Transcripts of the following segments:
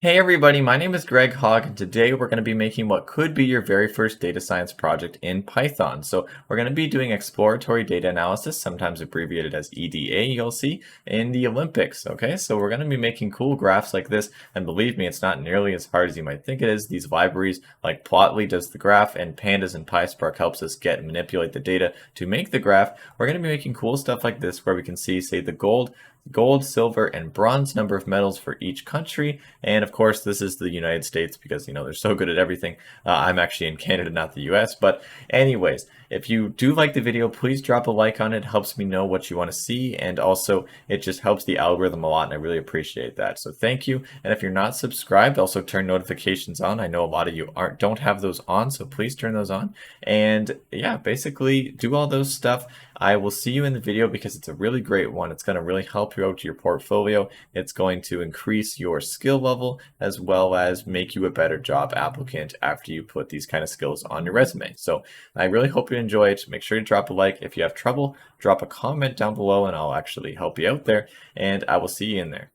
Hey everybody, my name is Greg Hogg, and today we're going to be making what could be your very first data science project in Python. So we're going to be doing exploratory data analysis, sometimes abbreviated as EDA, you'll see, in the Olympics. Okay, so we're going to be making cool graphs like this, and believe me, it's not nearly as hard as you might think it is. These libraries like Plotly does the graph, and Pandas and PySpark helps us get and manipulate the data to make the graph. We're going to be making cool stuff like this where we can see, say, the gold, silver, and bronze number of medals for each country. And of course, this is the United States because, they're so good at everything. I'm actually in Canada, not the US. But anyways, if you do like the video, please drop a like on it. It helps me know what you want to see. And also, it just helps the algorithm a lot. And I really appreciate that. So thank you. And if you're not subscribed, also turn notifications on. I know a lot of you don't have those on. So please turn those on. And yeah, basically do all those stuff. I will see you in the video because it's a really great one. It's going to really help you out your portfolio. It's going to increase your skill level as well as make you a better job applicant after you put these kind of skills on your resume. So I really hope you enjoy it. Make sure to drop a like. If you have trouble, drop a comment down below and I'll actually help you out there. And I will see you in there.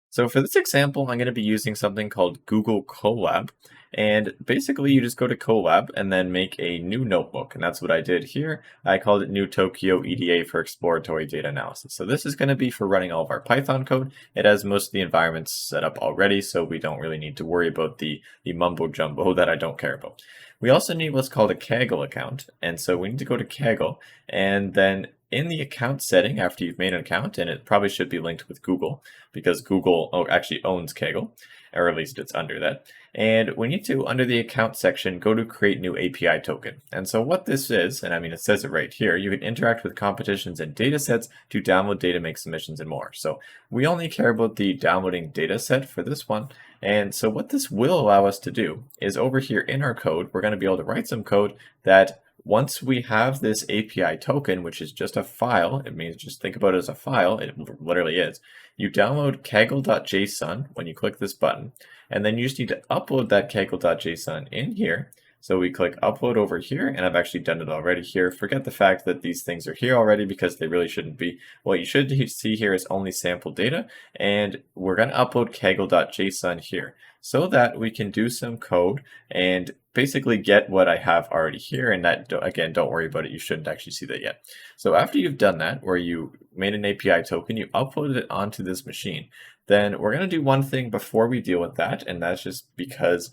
So for this example, I'm going to be using something called Google Colab. And basically you just go to Colab and then make a new notebook. And that's what I did here. I called it New Tokyo EDA for Exploratory Data Analysis. So this is going to be for running all of our Python code. It has most of the environments set up already, so we don't really need to worry about the mumbo jumbo that I don't care about. We also need what's called a Kaggle account. And so we need to go to Kaggle and then in the account setting, after you've made an account, and it probably should be linked with Google because Google actually owns Kaggle, or at least it's under that. And we need to, under the account section, go to create new API token. And so what this is, and I mean, it says it right here, you can interact with competitions and data sets to download data, make submissions, and more. So we only care about the downloading data set for this one. And so what this will allow us to do is over here in our code, we're going to be able to write some code that once we have this API token, which is just a file, it means just think about it as a file, it literally is. You download kaggle.json when you click this button, and then you just need to upload that kaggle.json in here. So we click upload over here, and I've actually done it already here. Forget the fact that these things are here already because they really shouldn't be. What you should see here is only sample data, and we're going to upload kaggle.json here so that we can do some code and basically get what I have already here. And that, again, don't worry about it. You shouldn't actually see that yet. So after you've done that, where you made an API token, you uploaded it onto this machine, then we're going to do one thing before we deal with that. And that's just because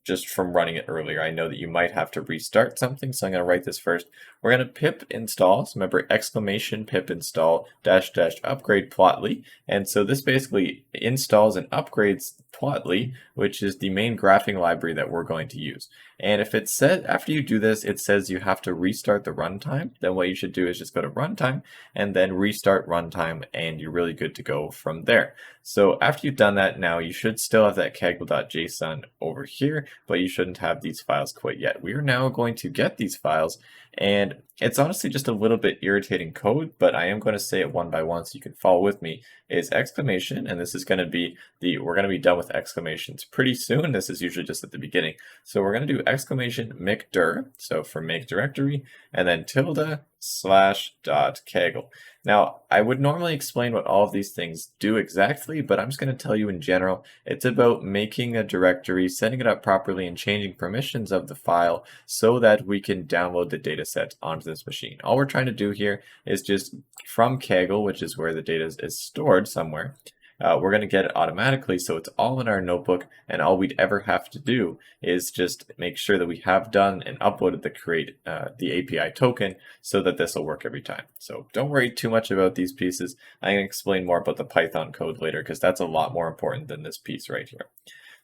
just from running it earlier, I know that you might have to restart something. So I'm going to write this first. We're going to pip install. So remember, exclamation pip install dash dash upgrade Plotly. And so this basically installs and upgrades Plotly, which is the main graphing library that we're going to use. And if it says, after you do this, it says you have to restart the runtime, then what you should do is just go to runtime and then restart runtime, and you're really good to go from there. So after you've done that, now you should still have that kaggle.json over here, but you shouldn't have these files quite yet. We are now going to get these files, and it's honestly just a little bit irritating code, but I am going to say it one by one so you can follow with me. Is exclamation, and this is going to be we're going to be done with exclamations pretty soon. This is usually just at the beginning. So we're going to do exclamation mkdir, so for make directory, and then tilde slash dot kaggle. Now, I would normally explain what all of these things do exactly, but I'm just going to tell you in general. It's about making a directory, setting it up properly, and changing permissions of the file so that we can download the data set onto this machine. All we're trying to do here is just from Kaggle, which is where the data is stored somewhere, we're going to get it automatically, so it's all in our notebook, and all we'd ever have to do is just make sure that we have done and uploaded the API token so that this will work every time. So don't worry too much about these pieces. I'm going to explain more about the Python code later because that's a lot more important than this piece right here.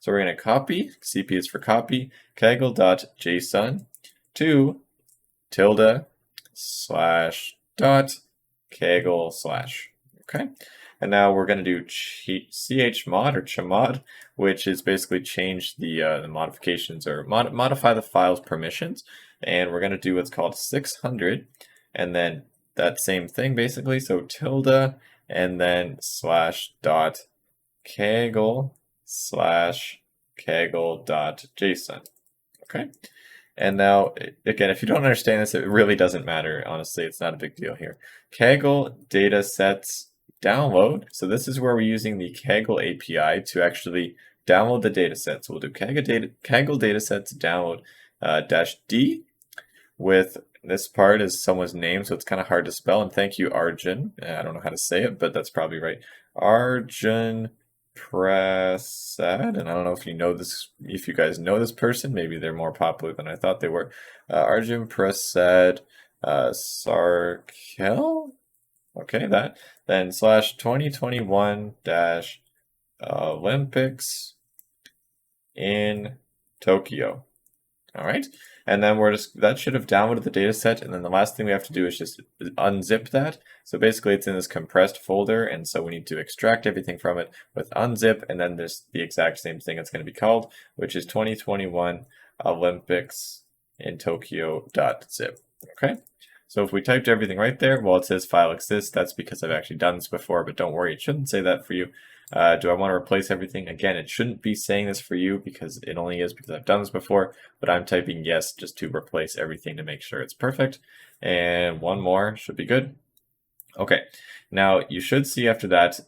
So we're going to copy, CP is for copy, kaggle.json to tilde slash dot kaggle slash. Okay. And now we're going to do chmod or chmod, which is basically change the modifications or modify the file's permissions. And we're going to do what's called 600, and then that same thing basically. So tilde and then slash dot kaggle slash kaggle dot json. Okay. And now, again, if you don't understand this, it really doesn't matter. Honestly, it's not a big deal here. Kaggle data sets download. So this is where we're using the Kaggle API to actually download the data set. So we'll do Kaggle datasets download -d with this part is someone's name, so it's kind of hard to spell. And thank you, Arjun. I don't know how to say it, but that's probably right. Arjun Prasad. And I don't know if you know this, if you guys know this person. Maybe they're more popular than I thought they were. Arjun Prasad Sarkel. Okay, that. Then slash 2021 dash Olympics in Tokyo. All right, and then that should have downloaded the data set, and then the last thing we have to do is just unzip that. So basically it's in this compressed folder, and so we need to extract everything from it with unzip, and then there's the exact same thing it's going to be called, which is 2021 Olympics in Tokyo.zip. Okay, so if we typed everything right there, well, it says file exists. That's because I've actually done this before, but don't worry, it shouldn't say that for you. Do I want to replace everything? Again, it shouldn't be saying this for you because it only is because I've done this before, but I'm typing yes just to replace everything to make sure it's perfect. And one more should be good. Okay, now you should see after that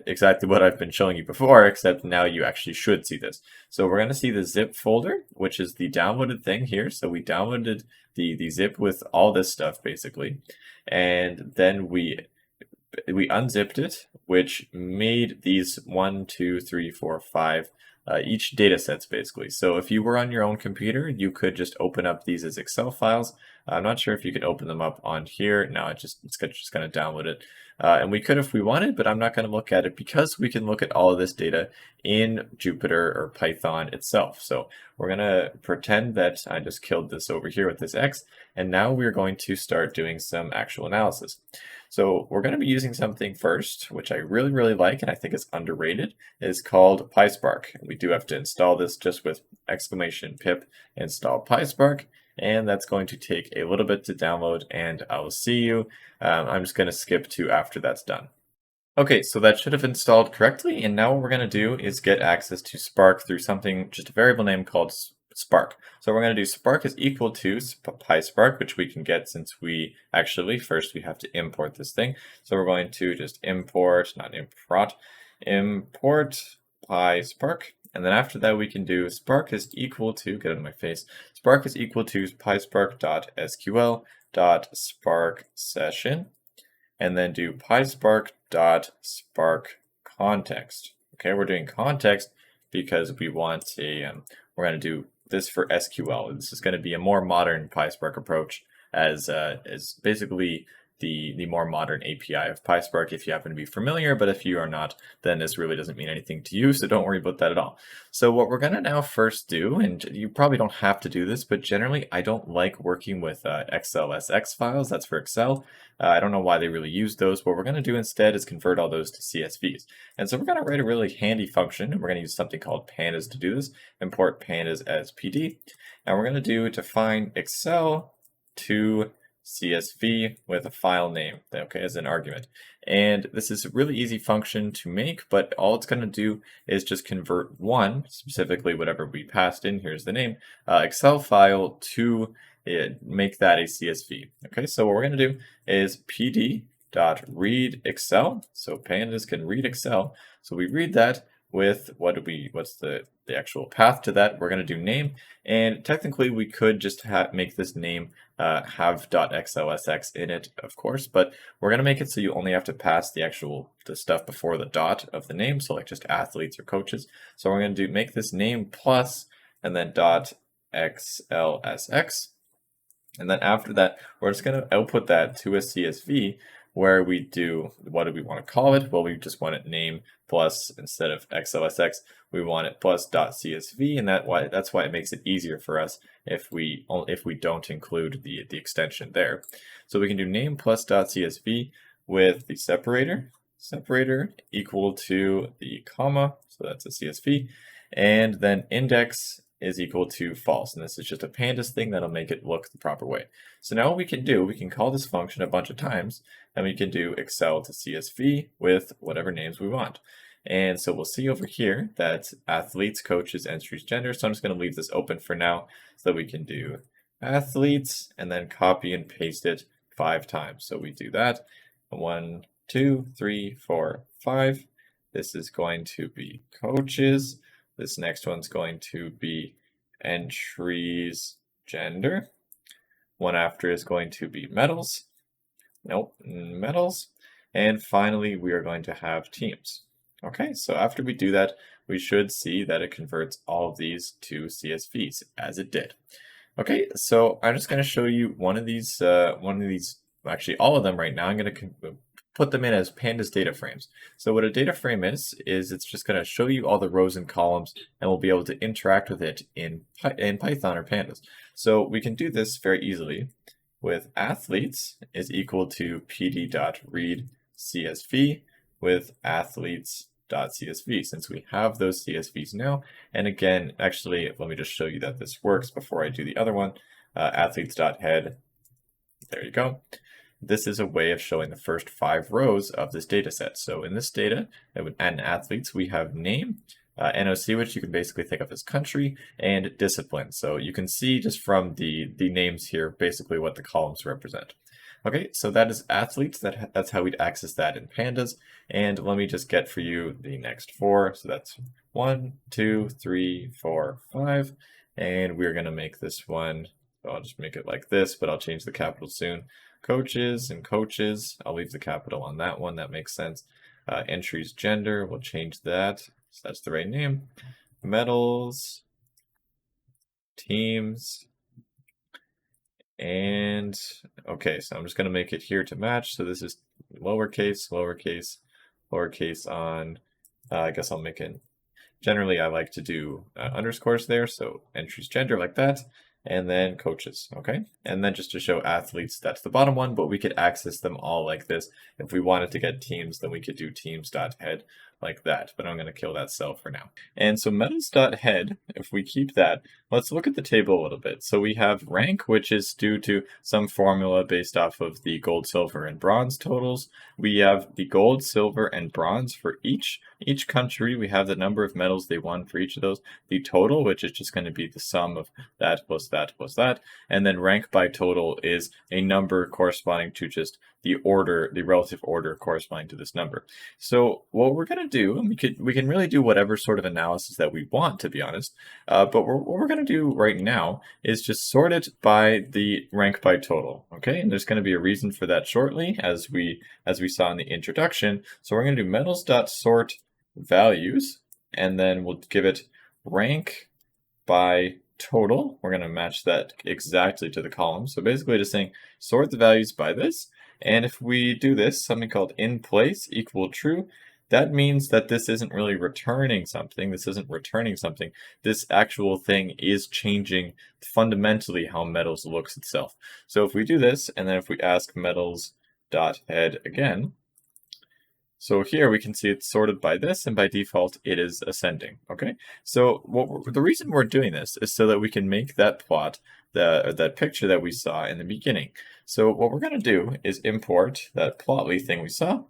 exactly what I've been showing you before, except now you actually should see this. So we're going to see the zip folder, which is the downloaded thing here. So we downloaded the zip with all this stuff basically, and then we unzipped it, which made these 1, 2, 3, 4, 5 each data sets basically. So if you were on your own computer, you could just open up these as Excel files. I'm not sure if you could open them up on here. No, it's just going to download it. And we could if we wanted, but I'm not going to look at it because we can look at all of this data in Jupyter or Python itself. So we're going to pretend that I just killed this over here with this X, and now we're going to start doing some actual analysis. So we're going to be using something first, which I really, really like, and I think is underrated, is called PySpark. We do have to install this just with !pip install PySpark, and that's going to take a little bit to download, and I will see you. I'm just going to skip to after that's done. Okay, so that should have installed correctly, and now what we're going to do is get access to Spark through something, just a variable name called Spark. So we're going to do Spark is equal to PySpark, which we can get since we actually, first we have to import this thing. So we're going to just import PySpark. And then after that, we can do Spark is equal to, get out of my face, Spark is equal to PySpark.sql.spark session, and then do PySpark.spark context. Okay, we're doing context because we want we're going to do this for SQL. This is going to be a more modern PySpark approach as basically the more modern API of PySpark if you happen to be familiar, but if you are not, then this really doesn't mean anything to you, so don't worry about that at all. So what we're going to now first do, and you probably don't have to do this, but generally I don't like working with XLSX files. That's for Excel. I don't know why they really use those. What we're going to do instead is convert all those to CSVs. And so we're going to write a really handy function, and we're going to use something called Pandas to do this. Import Pandas as PD. And we're going to do define Excel to CSV with a file name, okay, as an argument. And this is a really easy function to make, but all it's going to do is just convert one, specifically whatever we passed in here is the name, Excel file to make that a CSV. Okay, so what we're going to do is pd.read Excel. So Pandas can read Excel. So we read that with what's the actual path to that. We're going to do name, and technically we could just make this name have .xlsx in it, of course, but we're going to make it so you only have to pass the stuff before the dot of the name, so like just athletes or coaches. So we're going to make this name plus and then .xlsx, and then after that we're just going to output that to a CSV where we do, what do we want to call it? Well, we just want it name plus, instead of XLSX, we want it plus .csv, and that's why it makes it easier for us if we don't include the extension there. So we can do name plus .csv with the separator equal to the comma, so that's a CSV, and then index is equal to false, and this is just a pandas thing that'll make it look the proper way. So now what we can do, we can call this function a bunch of times, and we can do Excel to CSV with whatever names we want. And so we'll see over here that athletes, coaches, entries, gender. So I'm just going to leave this open for now so that we can do athletes and then copy and paste it 5 times. So we do that 1, 2, 3, 4, 5. This is going to be coaches. This next one's going to be entries gender. One after is going to be medals. Nope, medals. And finally, we are going to have teams. Okay, so after we do that, we should see that it converts all of these to CSVs, as it did. Okay, so I'm just going to show you one of these, actually all of them right now. I'm going to put them in as Pandas data frames. So what a data frame is it's just going to show you all the rows and columns, and we'll be able to interact with it in Python or Pandas. So we can do this very easily with athletes is equal to pd.read CSV with athletes.csv, since we have those CSVs now. And again, actually, let me just show you that this works before I do the other one. Athletes.head, there you go. This is a way of showing the first 5 rows of this data set. So in this data, and athletes, we have name, NOC, which you can basically think of as country, and discipline. So you can see just from the names here, basically what the columns represent. Okay, so that is athletes. That's how we'd access that in Pandas. And let me just get for you the next 4. So that's 1, 2, 3, 4, 5. And we're going to make this one, so I'll just make it like this, but I'll change the capital soon. Coaches and coaches, I'll leave the capital on that one, that makes sense. Entries gender, we'll change that, so that's the right name. Medals, teams, and okay, so I'm just going to make it here to match. So this is lowercase, lowercase, lowercase on, I guess I'll make it, generally I like to do underscores there, so entries gender like that. And then coaches, okay? And then just to show athletes, that's the bottom one, but we could access them all like this. If we wanted to get teams, then we could do teams.head like that, but I'm going to kill that cell for now. And so medals.head, if we keep that, let's look at the table a little bit. So we have rank, which is due to some formula based off of the gold, silver, and bronze totals. We have the gold, silver, and bronze for each country. We have the number of medals they won for each of those. The total, which is just going to be the sum of that plus that plus that. And then rank by total is a number corresponding to just the order, the relative order corresponding to this number. So what we're going to do, and we can really do whatever sort of analysis that we want, to be honest, but what we're going to do right now is just sort it by the rank by total, okay? And there's going to be a reason for that shortly, as we saw in the introduction. So we're going to do medals.sort values, and then we'll give it rank by total. We're going to match that exactly to the column. So basically just saying sort the values by this. And if we do this, something called in place equal true, that means that this isn't really returning something. This isn't returning something. This actual thing is changing fundamentally how medals looks itself. So if we do this, and then if we ask medals.head again, so here we can see it's sorted by this, and by default it is ascending, okay? So the reason we're doing this is so that we can make that plot, that picture that we saw in the beginning. So what we're gonna do is import that plotly thing we saw,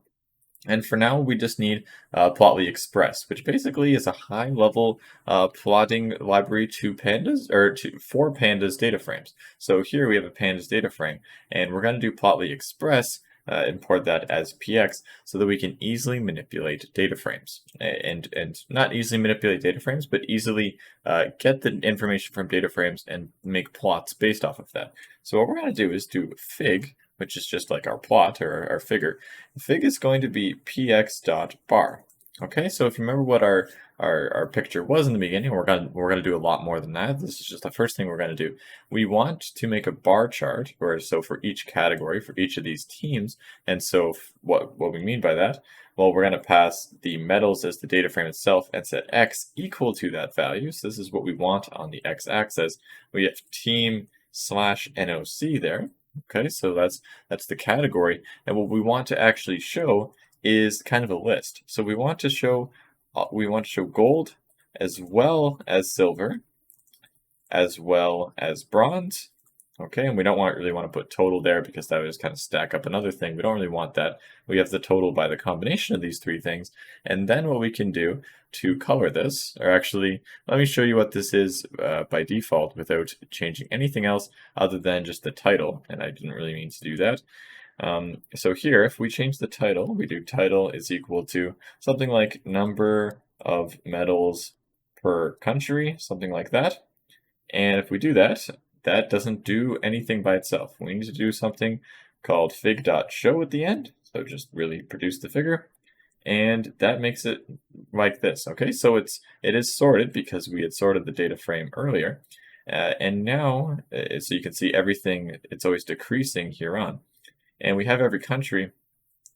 and for now we just need Plotly Express, which basically is a high-level plotting library to Pandas, or for Pandas data frames. So here we have a Pandas data frame, and we're gonna do Plotly Express, import that as px, so that we can easily manipulate data frames, and not easily manipulate data frames, but easily get the information from data frames and make plots based off of that. So what we're going to do is do fig, which is just like our plot or our figure. Fig is going to be px.bar. Okay, so if you remember what our picture was in the beginning, we're gonna do a lot more than that. This is just the first thing we're gonna do. We want to make a bar chart, or so for each category, for each of these teams. And so what we mean by that, well, we're gonna pass the medals as the data frame itself and set x equal to that value. So this is what we want on the x-axis. We have team/NOC there. Okay, so that's the category. And what we want to actually show is kind of a list. So we want to show gold as well as silver, as well as bronze. Okay, and we don't really want to put total there because that would just kind of stack up another thing. We don't really want that. We have the total by the combination of these three things. And then what we can do to color this, or actually, let me show you what this is by default without changing anything else other than just the title. And I didn't really mean to do that. So here, if we change the title, we do title is equal to something like number of medals per country, something like that. And if we do that, that doesn't do anything by itself. We need to do something called fig.show at the end. So just really produce the figure. And that makes it like this. Okay, so it is sorted because we had sorted the data frame earlier. And now, so you can see everything, it's always decreasing here on. And we have every country,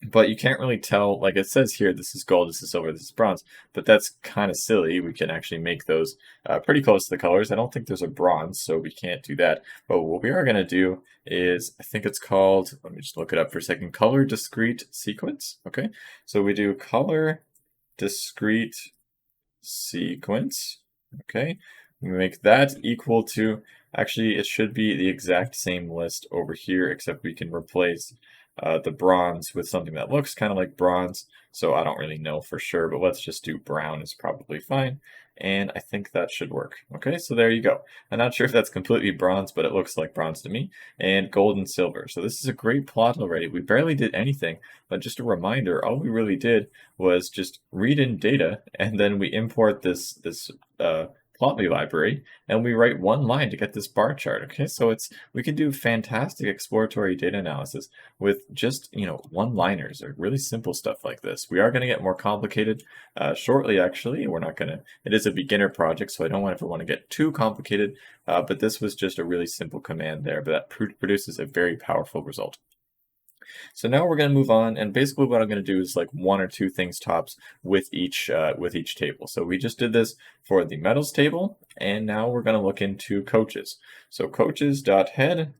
but you can't really tell, like it says here, this is gold, this is silver, this is bronze, but that's kind of silly. We can actually make those pretty close to the colors. I don't think there's a bronze, so we can't do that. But what we are going to do is, I think it's called, let me just look it up for a second, color discrete sequence. Okay, so we do color discrete sequence. Okay, we make that equal to, actually it should be the exact same list over here, except we can replace the bronze with something that looks kind of like bronze. So I don't really know for sure, but let's just do brown is probably fine. And I think that should work. Okay, so there you go. I'm not sure if that's completely bronze, but it looks like bronze to me. And gold and silver. So this is a great plot already. We barely did anything, but just a reminder, all we really did was just read in data, and then we import this plotly library, and we write one line to get this bar chart. Okay, so we can do fantastic exploratory data analysis with just one-liners or really simple stuff like this. We are going to get more complicated shortly. Actually, we're not going to. It is a beginner project, so I don't ever want to get too complicated. But this was just a really simple command there, but that produces a very powerful result. So now we're going to move on, and basically what I'm going to do is like one or two things tops with each table. So we just did this for the medals table, and now we're going to look into coaches. So coaches.head.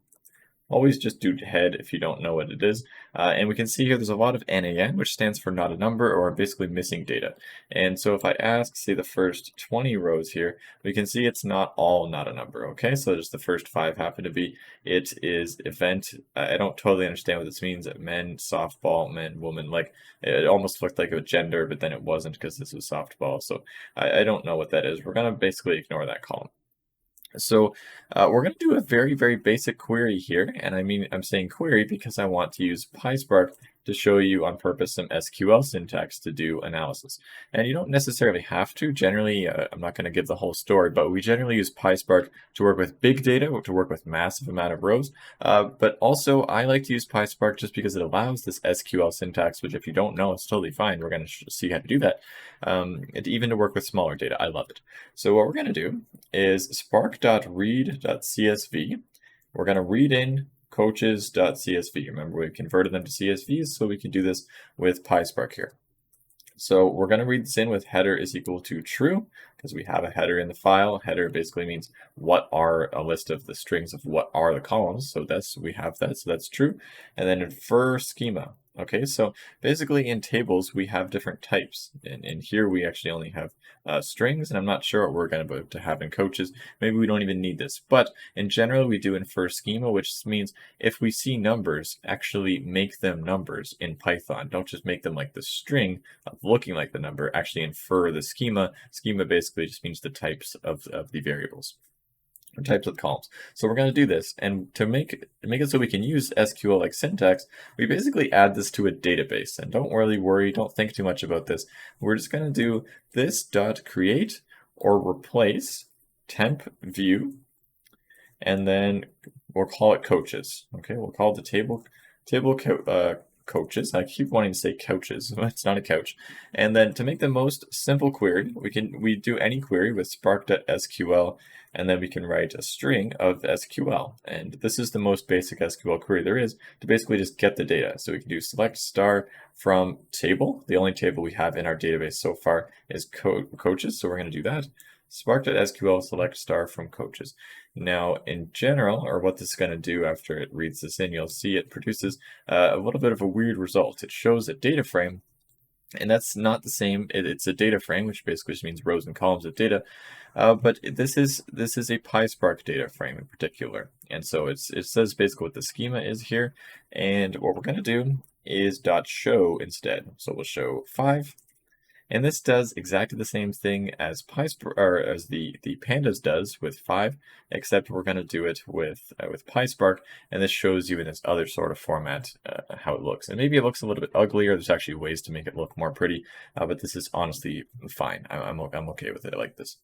Always just do head if you don't know what it is. And we can see here there's a lot of NaN, which stands for not a number or basically missing data. And so if I ask, say, the first 20 rows here, we can see it's not all not a number, okay? So just the first 5 happen to be. It is event. I don't totally understand what this means. Men, softball, men, woman. Like, it almost looked like a gender, but then it wasn't because this was softball. So I don't know what that is. We're going to basically ignore that column. So we're going to do a very, very basic query here. And I'm saying query because I want to use PySpark to show you on purpose some SQL syntax to do analysis. And you don't necessarily have to. Generally, I'm not going to give the whole story, but we generally use PySpark to work with big data, to work with massive amount of rows. But also, I like to use PySpark just because it allows this SQL syntax, which if you don't know, it's totally fine. We're going to see how to do that. And even to work with smaller data. I love it. So what we're going to do is spark.read.csv. We're going to read in coaches.csv. Remember, we converted them to CSVs, so we can do this with PySpark here. So we're going to read this in with header is equal to true, because we have a header in the file. Header basically means what are a list of the strings of what are the columns. So we have that, so that's true. And then infer schema. Okay, so basically in tables we have different types, and here we actually only have strings, and I'm not sure what we're going to have in coaches. Maybe we don't even need this, but in general we do infer schema, which means if we see numbers, actually make them numbers in Python. Don't just make them like the string of looking like the number, actually infer the schema. Schema basically just means the types of the variables. Or types of columns. So we're going to do this, and to make it so we can use SQL-like syntax, we basically add this to a database. And don't really worry, don't think too much about this. We're just going to do this dot create or replace temp view, and then we'll call it coaches. Okay, we'll call the table coaches. I keep wanting to say couches. It's not a couch. And then to make the most simple query, we do any query with spark.sql, and then we can write a string of SQL. And this is the most basic SQL query there is to basically just get the data. So we can do select star from table. The only table we have in our database so far is coaches, so we're going to do that. Spark.sql select star from coaches. Now, in general, or what this is going to do after it reads this in, you'll see it produces a little bit of a weird result. It shows a data frame, and that's not the same. It's a data frame, which basically just means rows and columns of data. But this is a PySpark data frame in particular, and so it says basically what the schema is here. And what we're going to do is .show instead. So we'll show 5. And this does exactly the same thing as or as the Pandas does with 5, except we're going to do it with PySpark, and this shows you in this other sort of format how it looks. And maybe it looks a little bit uglier. There's actually ways to make it look more pretty, but this is honestly fine. I'm okay with it like this.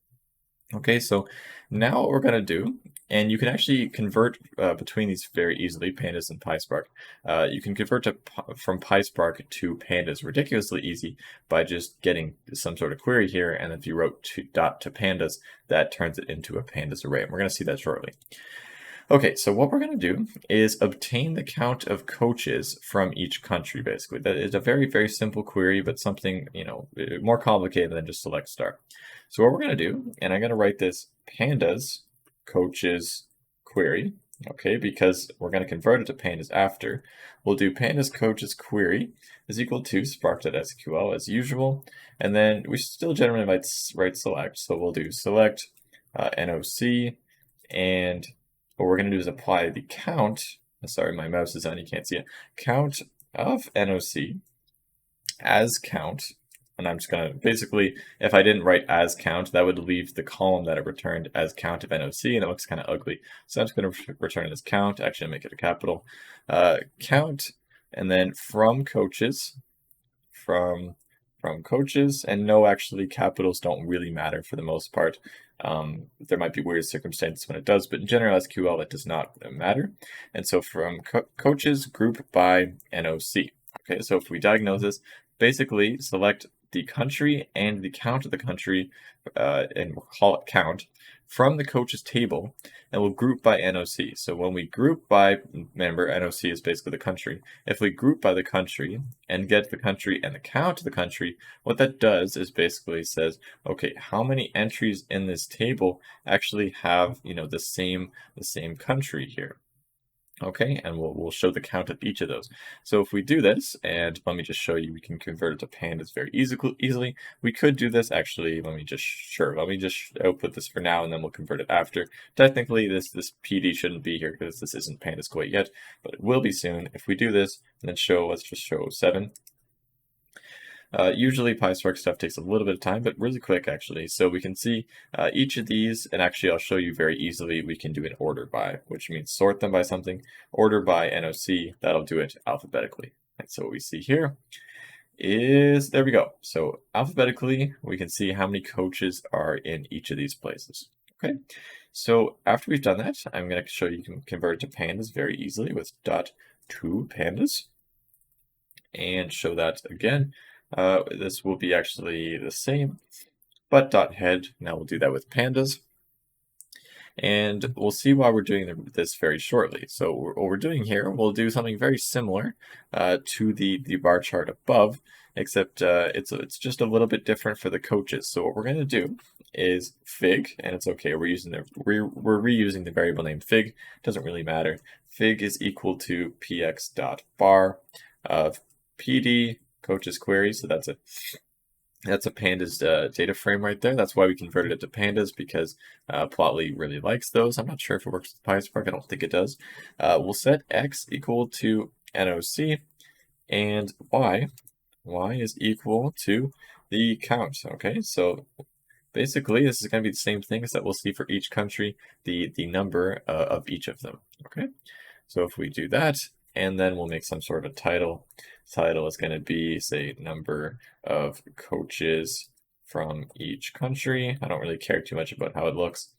Okay, so now what we're going to do, and you can actually convert between these very easily, Pandas and PySpark. You can convert from PySpark to Pandas ridiculously easy by just getting some sort of query here, and if you wrote dot to Pandas, that turns it into a Pandas array. And we're going to see that shortly. Okay, so what we're going to do is obtain the count of coaches from each country, basically. That is a very, very simple query, but something, more complicated than just select star. So what we're going to do, and I'm going to write this pandas coaches query, okay, because we're going to convert it to pandas after. We'll do pandas coaches query is equal to spark.sql as usual, and then we still generally might write select, so we'll do select NOC, and what we're going to do is apply the count. Sorry, my mouse is on, you can't see it. Count of NOC as count. And I'm just going to, basically, if I didn't write as count, that would leave the column that it returned as count of NOC, and it looks kind of ugly. So I'm just going to return it as count, actually make it a capital. Count, and then from coaches, from coaches, and no, actually, capitals don't really matter for the most part. There might be weird circumstances when it does, but in general SQL, it does not matter. And so from coaches, group by NOC. Okay, so if we diagnose this, basically select the country and the count of the country, and we'll call it count, from the coaches table, and we'll group by NOC. So when we group by, remember, NOC is basically the country. If we group by the country and get the country and the count of the country, what that does is basically says, okay, how many entries in this table actually have, the same country here? Okay, and we'll show the count of each of those. So if we do this, and let me just show you, we can convert it to pandas very easily. We could do this, actually, let me just output this for now, and then we'll convert it after. Technically, this PD shouldn't be here because this isn't pandas quite yet, but it will be soon. If we do this, and then let's just show 7. Usually PySpark stuff takes a little bit of time, but really quick actually. So we can see each of these, and actually I'll show you very easily, we can do an order by, which means sort them by something. Order by NOC, that'll do it alphabetically. And so what we see here is, there we go. So alphabetically, we can see how many coaches are in each of these places. Okay, so after we've done that, I'm going to show you can convert it to pandas very easily with dot to pandas, and show that again. This will be actually the same, but dot head. Now we'll do that with pandas. And we'll see why we're doing this very shortly. So what we're doing here, we'll do something very similar to the bar chart above, except it's just a little bit different for the coaches. So what we're going to do is fig, and it's okay, we're reusing the variable name fig, doesn't really matter. Fig is equal to px.bar of pd coaches query, so that's a pandas data frame right there. That's why we converted it to pandas, because Plotly really likes those. I'm not sure if it works with PySpark. I don't think it does. We'll set x equal to NOC, and y is equal to the count. Okay, so basically this is going to be the same thing as that we'll see for each country, the number of each of them. Okay, so if we do that, and then we'll make some sort of title. Title is going to be, say, number of coaches from each country. I don't really care too much about how it looks.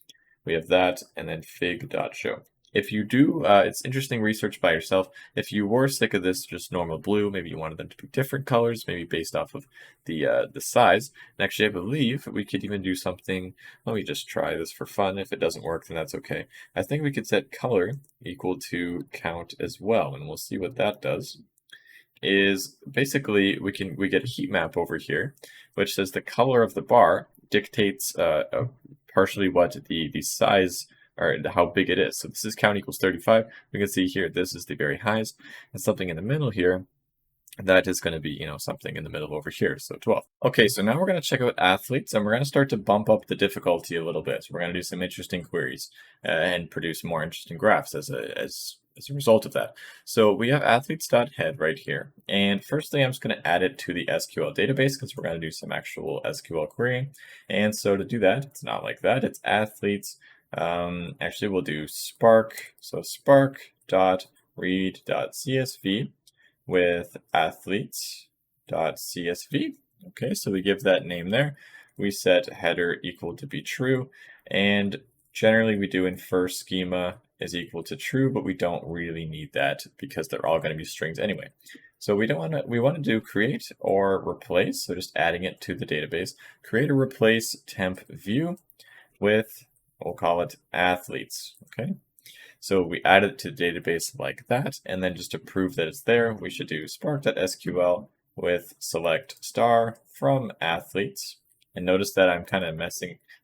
We have that, and then fig.show. If you do, it's interesting research by yourself. If you were sick of this just normal blue, maybe you wanted them to be different colors, maybe based off of the size. And actually, I believe we could even do something. Let me just try this for fun. If it doesn't work, then that's okay. I think we could set color equal to count as well, and we'll see what that does. Is basically we get a heat map over here, which says the color of the bar dictates partially what the size, or how big it is. So this is count equals 35. We can see here this is the very highest, and something in the middle here, that is going to be, something in the middle over here, so 12. Okay, so now we're going to check out athletes, and we're going to start to bump up the difficulty a little bit. So we're going to do some interesting queries and produce more interesting graphs as as a result of that. So we have athletes.head right here. And firstly, I'm just going to add it to the SQL database because we're going to do some actual SQL querying. And so to do that, it's not like that. It's athletes. Actually, we'll do Spark. So spark.read.csv with athletes.csv. Okay, so we give that name there. We set header equal to be true. And generally we do infer schema is equal to true, but we don't really need that because they're all going to be strings anyway. So we want to do create or replace. So just adding it to the database, create or replace temp view with, we'll call it athletes. Okay. So we add it to the database like that, and then just to prove that it's there, we should do spark.sql with select star from athletes. And notice that I'm kind of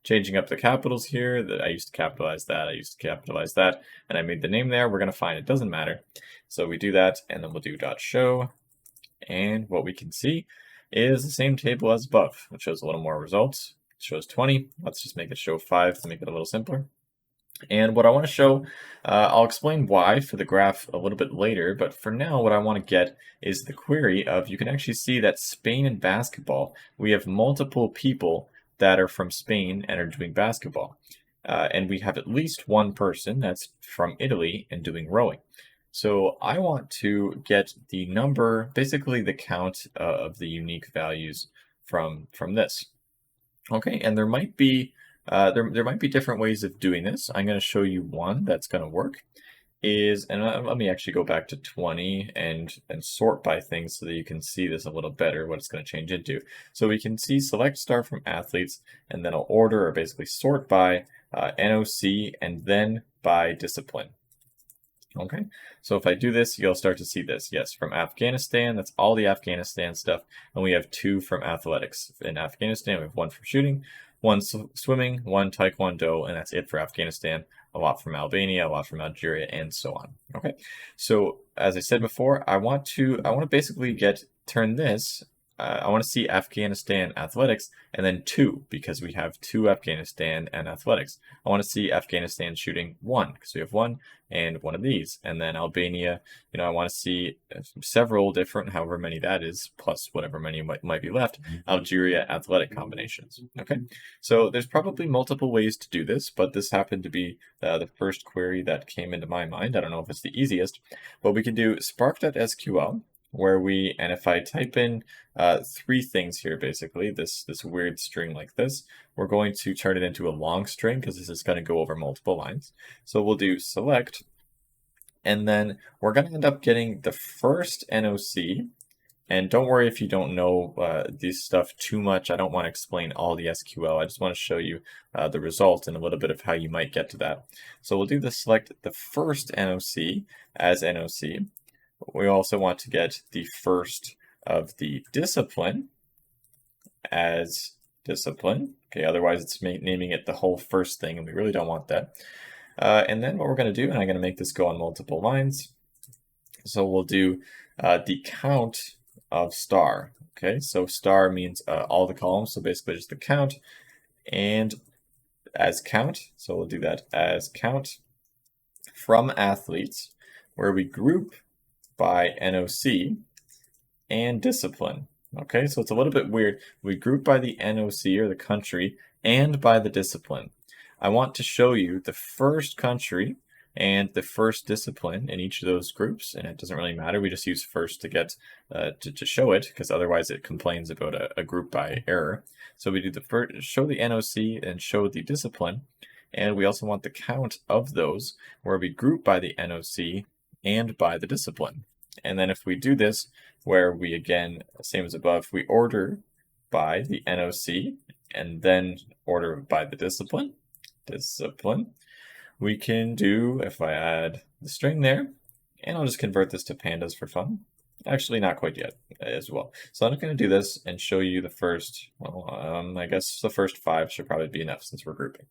changing up the capitals here. That I used to capitalize that, I used to capitalize that, and I made the name there. We're going to find it doesn't matter. So we do that, and then we'll do .show, and what we can see is the same table as above. It shows a little more results. It shows 20. Let's just make it show 5 to make it a little simpler. And what I want to show, I'll explain why for the graph a little bit later, but for now what I want to get is the query of, you can actually see that Spain and basketball, we have multiple people that are from Spain and are doing basketball. And we have at least one person that's from Italy and doing rowing. So I want to get the number, basically the count of the unique values from this. Okay, and there might be there might be different ways of doing this. I'm going to show you one that's going to work. Let me actually go back to 20 and sort by things so that you can see this a little better, what it's going to change into. So we can see select star from athletes, and then I'll order or basically sort by NOC and then by discipline. Okay, so if I do this, you'll start to see this. Yes, from Afghanistan, that's all the Afghanistan stuff. And we have 2 from athletics. In Afghanistan, we have 1 from shooting, 1 swimming, 1 taekwondo, and that's it for Afghanistan. A lot from Albania, a lot from Algeria, and so on. Okay, so as I said before, I want to basically turn this. I want to see Afghanistan athletics and then 2 because we have 2 Afghanistan and athletics. I want to see Afghanistan shooting 1 because we have 1 and 1 of these. And then Albania, I want to see several different, however many that is, plus whatever many might be left, Algeria athletic combinations. Okay, so there's probably multiple ways to do this, but this happened to be the first query that came into my mind. I don't know if it's the easiest, but we can do spark.sql. And if I type in 3 things here, basically, this weird string like this, we're going to turn it into a long string because this is going to go over multiple lines. So we'll do select, and then we're going to end up getting the first NOC. And don't worry if you don't know this stuff too much. I don't want to explain all the SQL. I just want to show you the result and a little bit of how you might get to that. So we'll do the select the first NOC as NOC. We also want to get the first of the discipline as discipline. Okay, otherwise it's naming it the whole first thing, and we really don't want that. And then what we're going to do, and I'm going to make this go on multiple lines. So we'll do the count of star. Okay, so star means all the columns, so basically just the count, and as count. So we'll do that as count from athletes, where we group by NOC and discipline. Okay, so it's a little bit weird. We group by the NOC or the country and by the discipline. I want to show you the first country and the first discipline in each of those groups, and it doesn't really matter. We just use first to get to show it, because otherwise it complains about a group by error. So we do the first, show the NOC and show the discipline, and we also want the count of those, where we group by the NOC and by the discipline. And then if we do this, where we, again, same as above, we order by the NOC and then order by the discipline, we can do, if I add the string there, and I'll just convert this to pandas for fun. Actually, not quite yet as well. So I'm just going to do this and show you the first, I guess the first 5 should probably be enough since we're grouping.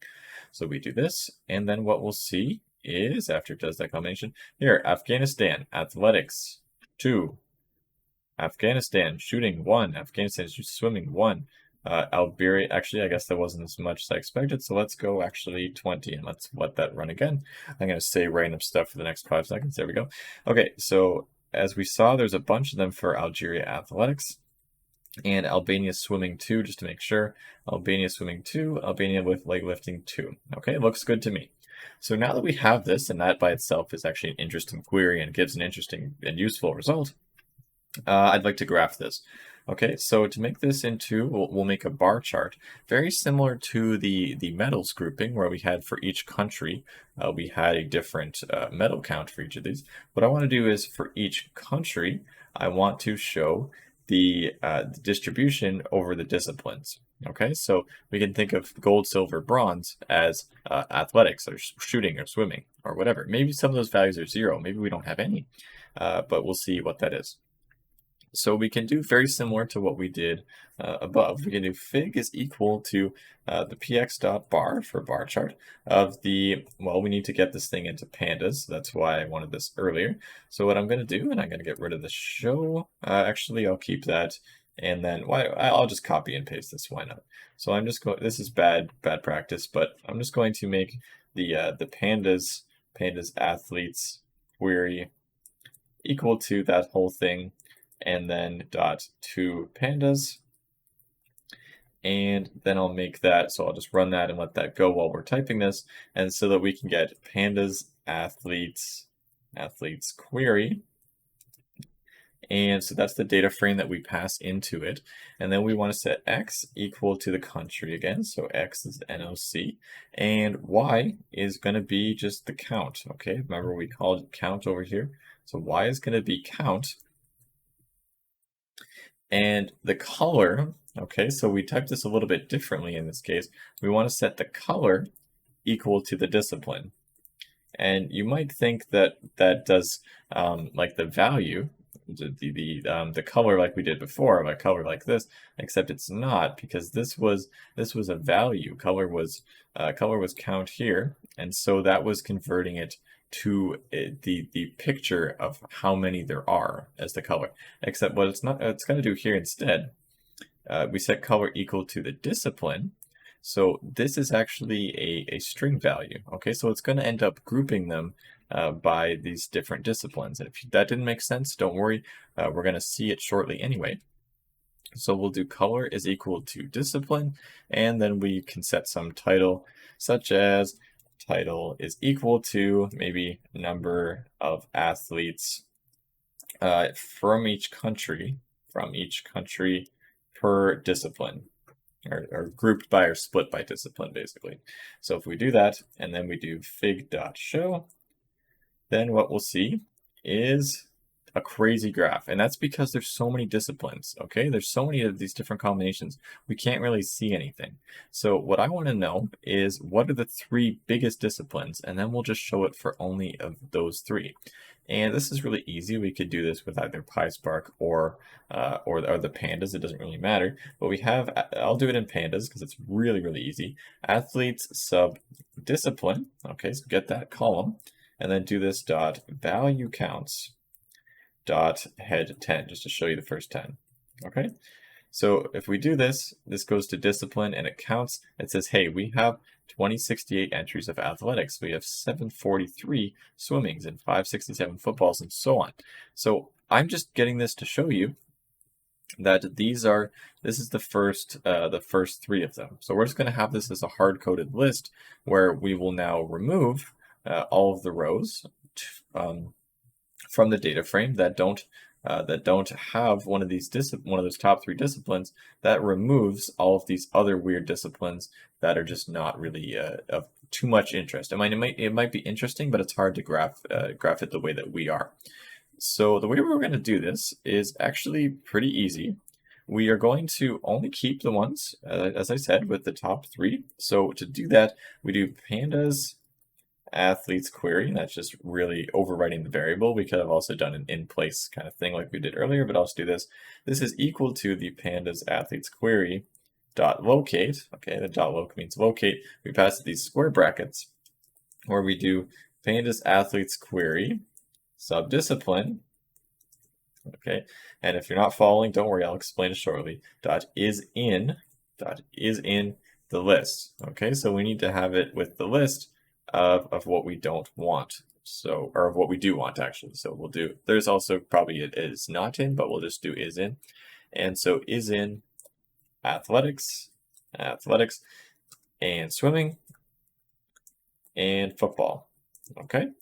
So we do this, and then what we'll see is, after it does that combination, here, Afghanistan, athletics, 2. Afghanistan, shooting, 1. Afghanistan, swimming, 1. Alberia, actually, I guess that wasn't as much as I expected, so let's go actually 20, and let's let that run again. I'm going to say random stuff for the next 5 seconds. There we go. Okay, so as we saw, there's a bunch of them for Algeria athletics, and Albania swimming 2, just to make sure. Albania swimming 2, Albania with weightlifting 2. Okay, looks good to me. So now that we have this, and that by itself is actually an interesting query and gives an interesting and useful result, I'd like to graph this. Okay, so to make this into, we'll make a bar chart, very similar to the metals grouping where we had for each country, we had a different metal count for each of these. What I want to do is for each country, I want to show the distribution over the disciplines. Okay, so we can think of gold, silver, bronze as athletics or shooting or swimming or whatever. Maybe some of those values are 0, maybe we don't have any, but we'll see what that is. So we can do very similar to what we did above. We can do fig is equal to the px.bar for bar chart of the, well, we need to get this thing into pandas. That's why I wanted this earlier. So what I'm going to do, and I'm going to get rid of the show. Actually, I'll keep that. And then I'll just copy and paste this. Why not? So I'm just going, this is bad practice, but I'm just going to make the pandas athletes query equal to that whole thing, and then dot to pandas, and then I'll make that, so I'll just run that and let that go while we're typing this, and so that we can get pandas athletes query, and so that's the data frame that we pass into it, and then we want to set x equal to the country again, so x is NOC, and y is going to be just the count. Okay, remember we called it count over here, so y is going to be count. And the color, okay, so we typed this a little bit differently in this case. We want to set the color equal to the discipline. And you might think that that does like the value, the color like we did before, a color like this, except it's not, because this was a value. Color was count here, and so that was converting it to the picture of how many there are as the color. Except what it's going to do here instead, we set color equal to the discipline. So this is actually a string value. Okay, so it's going to end up grouping them by these different disciplines. And if that didn't make sense, don't worry. We're going to see it shortly anyway. So we'll do color is equal to discipline, and then we can set some title, such as title is equal to maybe number of athletes from each country per discipline, or grouped by or split by discipline, basically. So if we do that, and then we do fig.show, then what we'll see is a crazy graph, and that's because there's so many disciplines. Okay, there's so many of these different combinations, we can't really see anything. So what I want to know is what are the 3 biggest disciplines, and then we'll just show it for only of those 3. And this is really easy. We could do this with either PySpark or the pandas. It doesn't really matter. But we have, I'll do it in pandas because it's really easy. Athletes sub discipline. Okay, so get that column, and then do this dot value counts dot head 10, just to show you the first 10. Okay, so if we do this, this goes to discipline and it counts. It says, hey, we have 2068 entries of athletics. We have 743 swimmings and 567 footballs and so on. So I'm just getting this to show you that this is the first 3 of them. So we're just going to have this as a hard-coded list where we will now remove all of the rows from the data frame that don't have one of those top 3 disciplines. That removes all of these other weird disciplines that are just not really of too much interest. I mean, it might be interesting, but it's hard to graph it the way that we are. So the way we're going to do this is actually pretty easy. We are going to only keep the ones, as I said, with the top 3. So to do that, we do pandas athletes query. That's just really overwriting the variable. We could have also done an in place kind of thing like we did earlier, but I'll just do this. This is equal to the pandas athletes query dot locate. Okay, the dot loc means locate. We pass it these square brackets where we do pandas athletes query subdiscipline. Okay, and if you're not following, don't worry, I'll explain it shortly. Dot is in dot is in the list. Okay, so we need to have it with the list of what we don't want. So, or of what we do want actually. So we'll do, there's also probably it is not in, but we'll just do is in. And so is in athletics, athletics, and swimming, and football. Okay.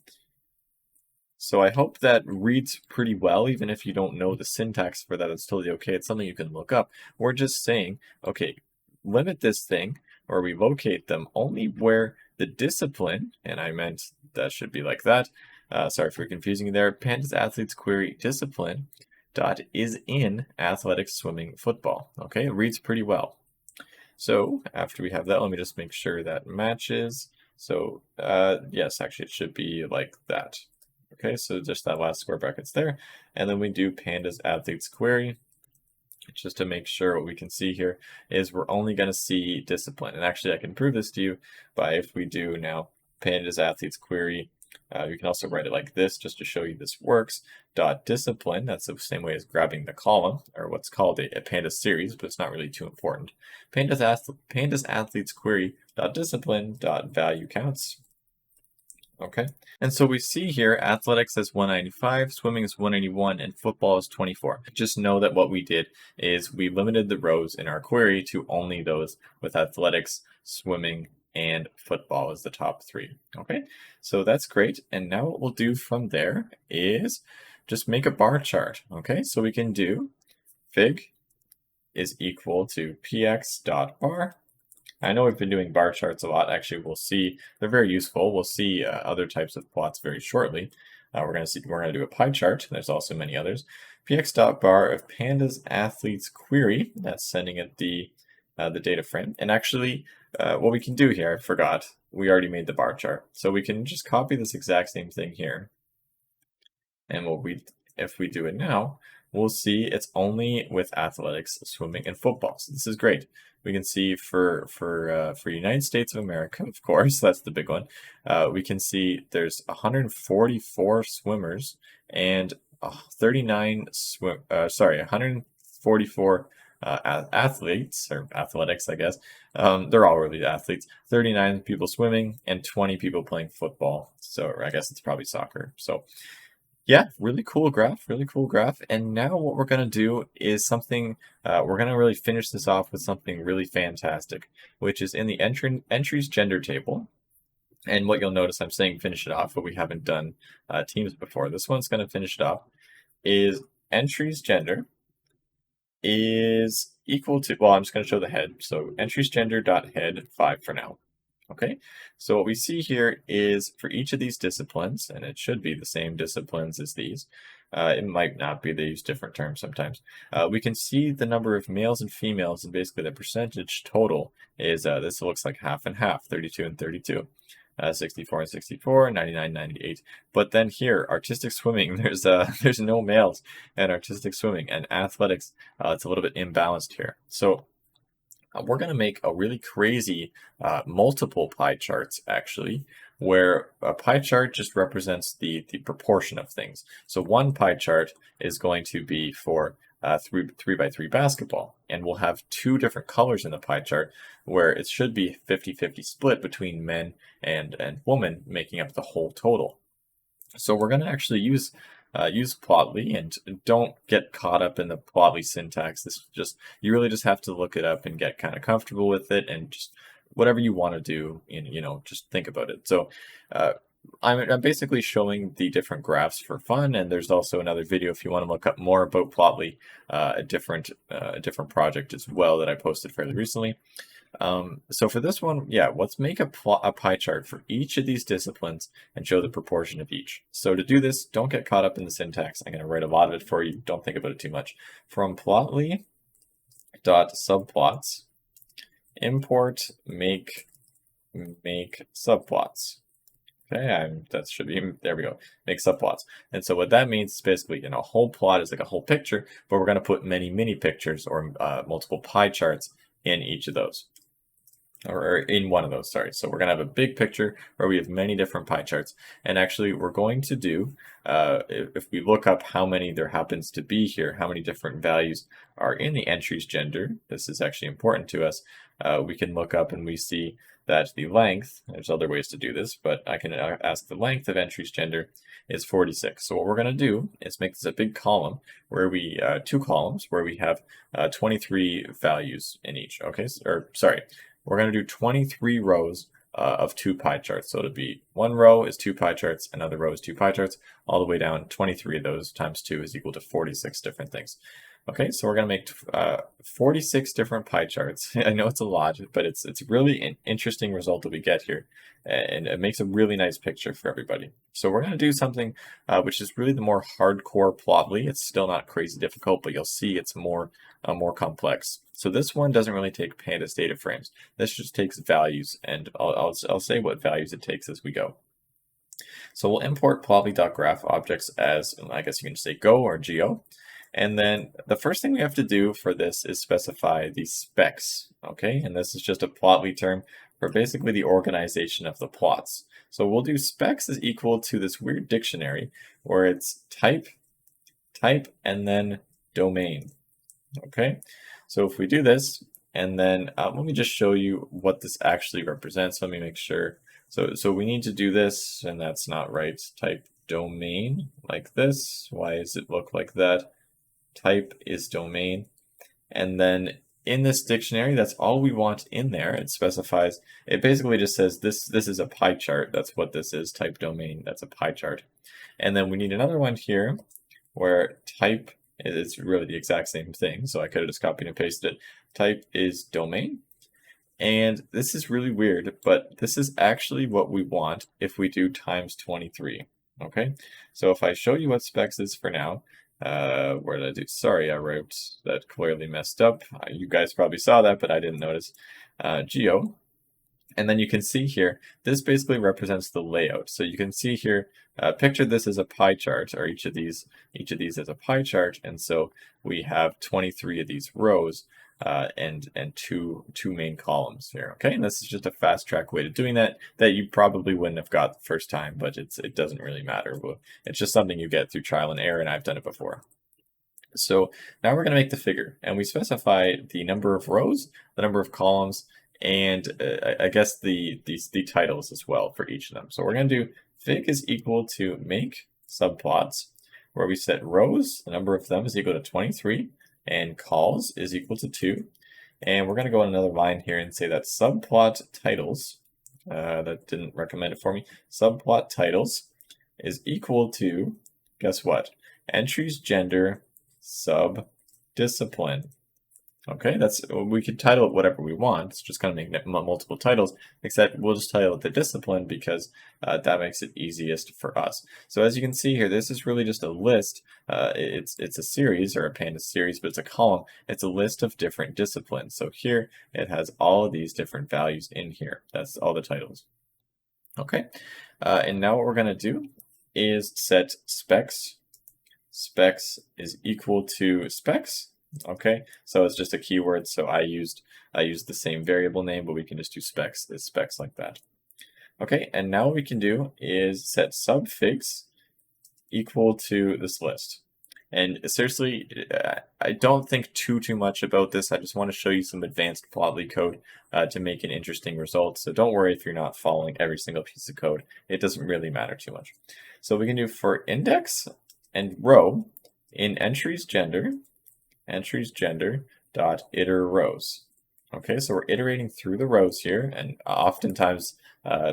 So I hope that reads pretty well, even if you don't know the syntax for that, it's totally okay. It's something you can look up. We're just saying, okay, limit this thing, or we locate them only where the discipline, and I meant that should be like that. Sorry for confusing you there. Pandas athletes query discipline dot is in athletics, swimming, football. Okay, it reads pretty well. So after we have that, let me just make sure that matches. So yes, actually it should be like that. Okay, so just that last square brackets there. And then we do pandas athletes query, just to make sure what we can see here is we're only going to see discipline. And actually I can prove this to you by if we do now pandas athletes query, you can also write it like this just to show you this works. Dot discipline, that's the same way as grabbing the column, or what's called a pandas series, but it's not really too important. Pandas athletes query dot discipline dot value counts. Okay, and so we see here athletics is 195, swimming is 181, and football is 24. Just know that what we did is we limited the rows in our query to only those with athletics, swimming, and football as the top three. Okay, so that's great. And now what we'll do from there is just make a bar chart. Okay, so we can do fig is equal to px dot bar. I know we've been doing bar charts a lot. Actually, we'll see they're very useful. We'll see other types of plots very shortly. We're going to do a pie chart. There's also many others. Px.bar of pandas athletes query. That's sending it the data frame. And actually, what we can do here, I forgot. We already made the bar chart, so we can just copy this exact same thing here. And if we do it now, we'll see it's only with athletics, swimming, and football. So this is great. We can see for United States of America, of course, that's the big one. We can see there's 144 swimmers and 144 athletes, or athletics, I guess. They're all really athletes. 39 people swimming and 20 people playing football. So I guess it's probably soccer. So yeah, really cool graph, really cool graph. And now what we're going to do is something, we're going to really finish this off with something really fantastic, which is in the entries gender table. And what you'll notice, I'm saying finish it off, but we haven't done teams before. This one's going to finish it off, is entries gender is equal to, well, I'm just going to show the head. So entries gender dot head 5 for now. Okay, so what we see here is for each of these disciplines, and it should be the same disciplines as these, it might not be, they use different terms sometimes. We can see the number of males and females, and basically the percentage total is, this looks like half and half, 32 and 32. 64 and 64, 99, 98. But then here, artistic swimming, there's no males in artistic swimming, and athletics, it's a little bit imbalanced here. So we're going to make a really crazy multiple pie charts, actually, where a pie chart just represents the proportion of things. So one pie chart is going to be for 3x3 basketball, and we'll have two different colors in the pie chart where it should be 50-50 split between men and women, making up the whole total. So we're going to actually use Plotly, and don't get caught up in the Plotly syntax. This just, you really just have to look it up and get kind of comfortable with it, and just whatever you want to do, just think about it. So I'm basically showing the different graphs for fun, and there's also another video if you want to look up more about Plotly, a different project as well that I posted fairly recently. So for this one, yeah, let's make a pie chart for each of these disciplines and show the proportion of each. So to do this, don't get caught up in the syntax. I'm going to write a lot of it for you. Don't think about it too much. From plotly dot subplots, import make subplots. Okay, that should be, there we go, make subplots. And so what that means is basically, a whole plot is like a whole picture, but we're going to put many mini pictures or multiple pie charts in each of those. or in one of those, sorry. So we're going to have a big picture where we have many different pie charts. And actually, we're going to do, if we look up how many there happens to be here, how many different values are in the entries gender, this is actually important to us. We can look up and we see that the length, there's other ways to do this, but I can ask the length of entries gender is 46. So what we're going to do is make this a big column where we, two columns where we have 23 values in each. Okay, or sorry, we're going to do 23 rows of two pie charts. So it'll be one row is two pie charts, another row is two pie charts, all the way down. 23 of those times 2 is equal to 46 different things. Okay, so we're going to make 46 different pie charts. I know it's a lot, but it's really an interesting result that we get here, and it makes a really nice picture for everybody. So we're going to do something which is really the more hardcore Plotly. It's still not crazy difficult, but you'll see it's more complex. So this one doesn't really take Pandas data frames. This just takes values, and I'll say what values it takes as we go. So we'll import plotly.graph objects as, I guess you can just say go or geo. And then the first thing we have to do for this is specify the specs, okay? And this is just a Plotly term for basically the organization of the plots. So we'll do specs is equal to this weird dictionary where it's type, and then domain, okay? So if we do this, and then let me just show you what this actually represents. Let me make sure. So we need to do this, and that's not right. Type domain like this. Why does it look like that? Type is domain. And then in this dictionary, that's all we want in there. It specifies, it basically just says this is a pie chart. That's what this is, type domain. That's a pie chart. And then we need another one here where type is really the exact same thing. So I could have just copied and pasted it. Type is domain. And this is really weird, but this is actually what we want if we do times 23. Okay, so if I show you what specs is for now, where did I do? Sorry, I wrote that clearly messed up. You guys probably saw that, but I didn't notice. Geo. And then you can see here, this basically represents the layout. So you can see here, picture this as a pie chart, or each of these as a pie chart. And so we have 23 of these rows and two main columns here. Okay, and this is just a fast track way to doing that you probably wouldn't have got the first time, but it doesn't really matter. It's just something you get through trial and error, and I've done it before. So now we're going to make the figure, and we specify the number of rows, the number of columns, and I guess the titles as well for each of them. So we're going to do fig is equal to make subplots, where we set rows, the number of them is equal to 23, and calls is equal to 2. And we're going to go on another line here and say that subplot titles, that didn't recommend it for me, subplot titles is equal to, guess what? Entries gender sub discipline. Okay, we could title it whatever we want. It's just going to make multiple titles, except we'll just title it the discipline because that makes it easiest for us. So as you can see here, this is really just a list. It's a series, or a Pandas series, but it's a column. It's a list of different disciplines. So here it has all of these different values in here. That's all the titles. Okay, and now what we're going to do is set specs. Specs is equal to specs. Okay, so it's just a keyword. So I used the same variable name, but we can just do specs like that. Okay, and now what we can do is set subfigs equal to this list. And seriously, I don't think too much about this. I just want to show you some advanced Plotly code to make an interesting result. So don't worry if you're not following every single piece of code. It doesn't really matter too much. So we can do for index and row in entries gender dot iter rows. Okay, so we're iterating through the rows here, and oftentimes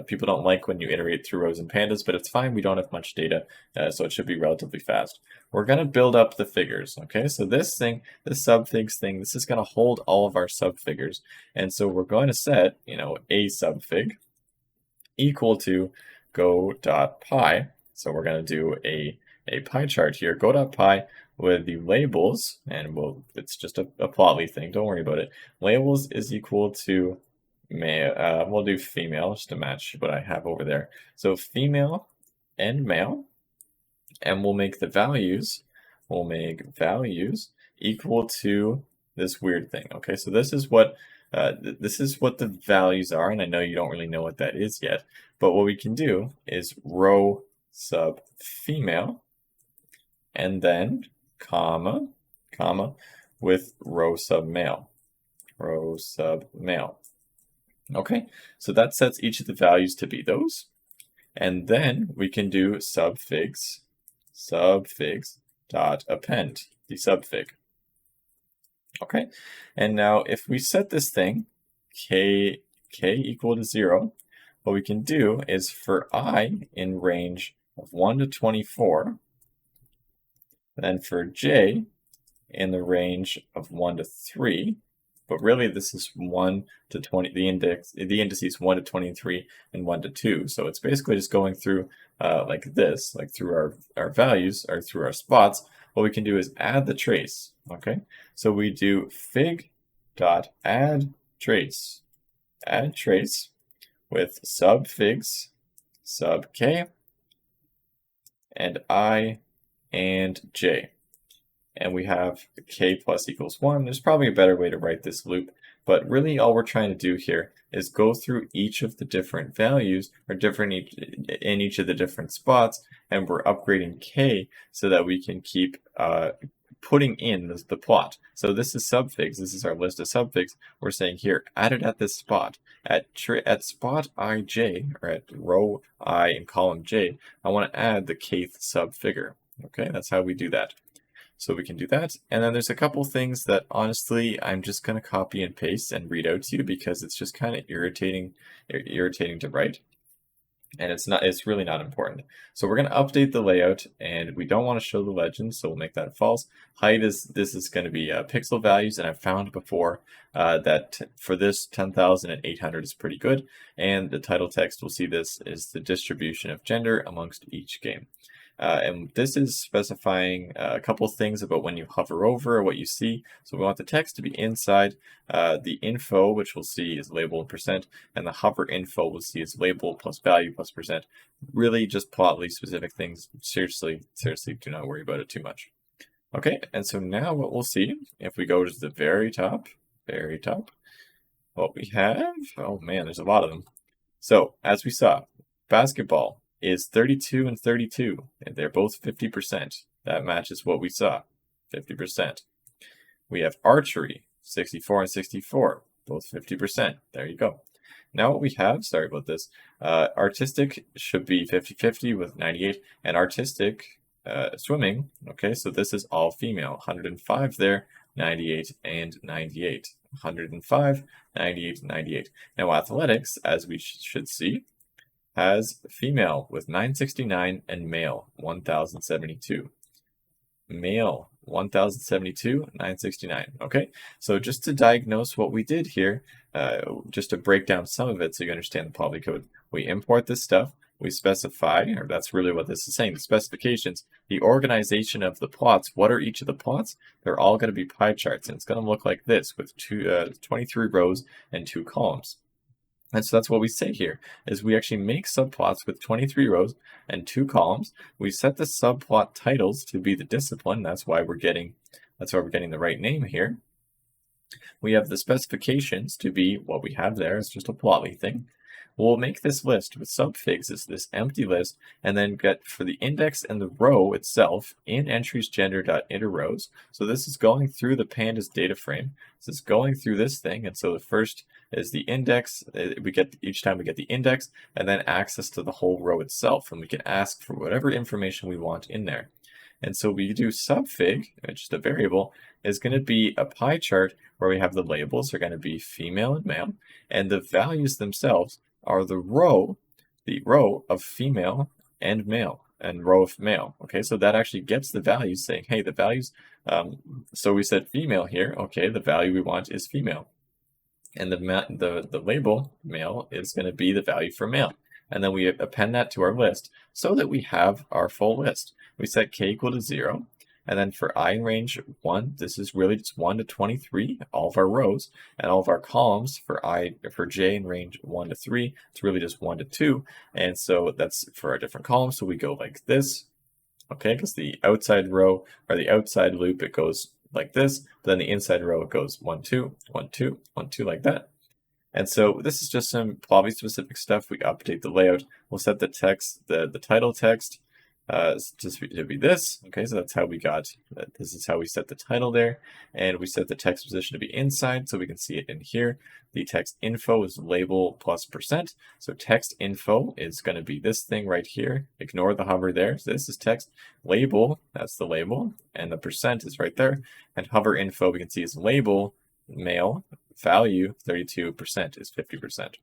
people don't like when you iterate through rows in Pandas, but it's fine. We don't have much data, so it should be relatively fast. We're going to build up the figures. Okay, so this subfigs thing, this is going to hold all of our subfigures, and so we're going to set, a subfig equal to go.pie. So we're going to do a pie chart here, go.pie, with the labels, and it's just a Plotly thing, don't worry about it. Labels is equal to male, we'll do female just to match what I have over there. So female and male, and we'll make values equal to this weird thing. Okay, so this is what This is what the values are, and I know you don't really know what that is yet, but what we can do is row sub female, and then comma, with row sub male, row sub male. Okay, so that sets each of the values to be those. And then we can do subfigs dot append the subfig. Okay, and now if we set this thing k equal to 0, what we can do is for I in range of 1 to 24, then for j in the range of 1 to 3, but really this is 1 to 20, the indices 1 to 23 and 1 to 2. So it's basically just going through like this, like through our values, or through our spots. What we can do is add the trace, okay? So we do fig dot add trace with subfigs sub k and I and j. And we have k plus equals 1. There's probably a better way to write this loop, but really all we're trying to do here is go through each of the different values, or in each of the different spots, and we're upgrading k so that we can keep putting in the plot. So this is subfigs. This is our list of subfigs. We're saying here, add it at this spot. At spot ij, or at row I in column j, I want to add the kth subfigure. Okay, that's how we do that. So we can do that. And then there's a couple things that honestly I'm just going to copy and paste and read out to you because it's just kind of irritating to write. And it's really not important. So we're going to update the layout, and we don't want to show the legend, so we'll make that false. Height this is going to be pixel values, and I've found before that for this 10,800 is pretty good. And the title text, we'll see this is the distribution of gender amongst each game. And this is specifying a couple things about when you hover over what you see. So we want the text to be inside. The info, which we'll see is label and percent, and the hover info we'll see is label plus value plus percent. Really just plotly specific things. Seriously, do not worry about it too much. Okay, and so now what we'll see, if we go to the very top, what we have, oh man, there's a lot of them. So as we saw, basketball is 32 and 32, and they're both 50%. That matches what we saw, 50%. We have archery, 64 and 64, both 50%. There you go. Now what we have, sorry about this, artistic should be 50-50 with 98, and artistic swimming, okay, so this is all female, 105 there, 98 and 98. 105, 98, 98. Now athletics, as we should see, has female with 969 and male 1072. Male 1072, 969. Okay, so just to diagnose what we did here, just to break down some of it so you understand the poly code, we import this stuff, we specify, or that's really what this is saying, the specifications, the organization of the plots. What are each of the plots? They're all going to be pie charts, and it's going to look like this with 23 rows and 2 columns. And so that's what we say here, is we actually make subplots with 23 rows and 2 columns. We set the subplot titles to be the discipline. That's why we're getting the right name here. We have the specifications to be what we have there. It's just a plotly thing. We'll make this list with subfigs as this empty list, and then get for the index and the row itself in entries gender.interrows. So this is going through the Pandas data frame. This is going through this thing, and so the first is the index. Each time we get the index, and then access to the whole row itself, and we can ask for whatever information we want in there. And so we do subfig, which is a variable, is going to be a pie chart where we have the labels are going to be female and male, and the values themselves are the row of female and male, and row of male. Okay, so that actually gets the values saying, hey, the values, so we said female here, okay, the value we want is female. And the label male is going to be the value for male. And then we append that to our list so that we have our full list. We set k equal to 0. And then for I in range 1, this is really just 1 to 23, all of our rows, and all of our columns for j in range 1 to 3, it's really just 1 to 2. And so that's for our different columns. So we go like this, okay, because the outside row or the outside loop, it goes like this, but then the inside row it goes 1, 2, 1, 2, 1, 2 like that. And so this is just some Plotly specific stuff. We update the layout. We'll set the text, the title text, just to be this. Okay, so that's how we got. This is how we set the title there, and we set the text position to be inside, so we can see it in here. The text info is label plus %. So text info is going to be this thing right here. Ignore the hover there. So this is text label. That's the label, and the % is right there. And hover info we can see is label male. Value 32% is 50%.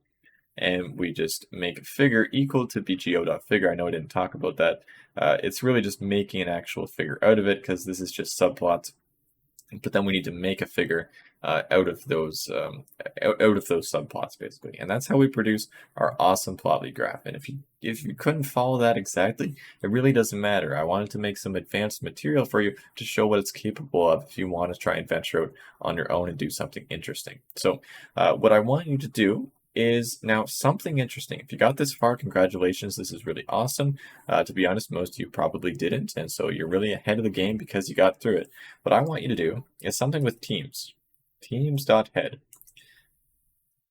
And we just make a figure equal to bgo.figure. I know I didn't talk about that. It's really just making an actual figure out of it because this is just subplots. But then we need to make a figure out of those subplots basically, and that's how we produce our awesome Plotly graph. And if you couldn't follow that exactly, it really doesn't matter. I wanted to make some advanced material for you to show what it's capable of if you want to try and venture out on your own and do something interesting. So what I want you to do is now something interesting. If you got this far, congratulations, this is really awesome. To be honest, most of you probably didn't, and so you're really ahead of the game because you got through it. What I want you to do is something with teams. Teams.head.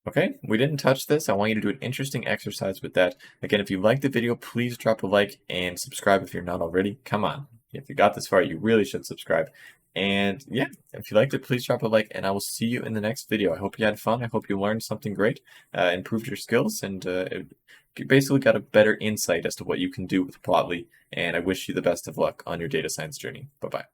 Okay, we didn't touch this. I want you to do an interesting exercise with that. Again, if you liked the video, please drop a like and subscribe if you're not already. Come on. If you got this far, you really should subscribe. And yeah, if you liked it, please drop a like, and I will see you in the next video. I hope you had fun. I hope you learned something great, improved your skills, and you basically got a better insight as to what you can do with Plotly. And I wish you the best of luck on your data science journey. Bye-bye.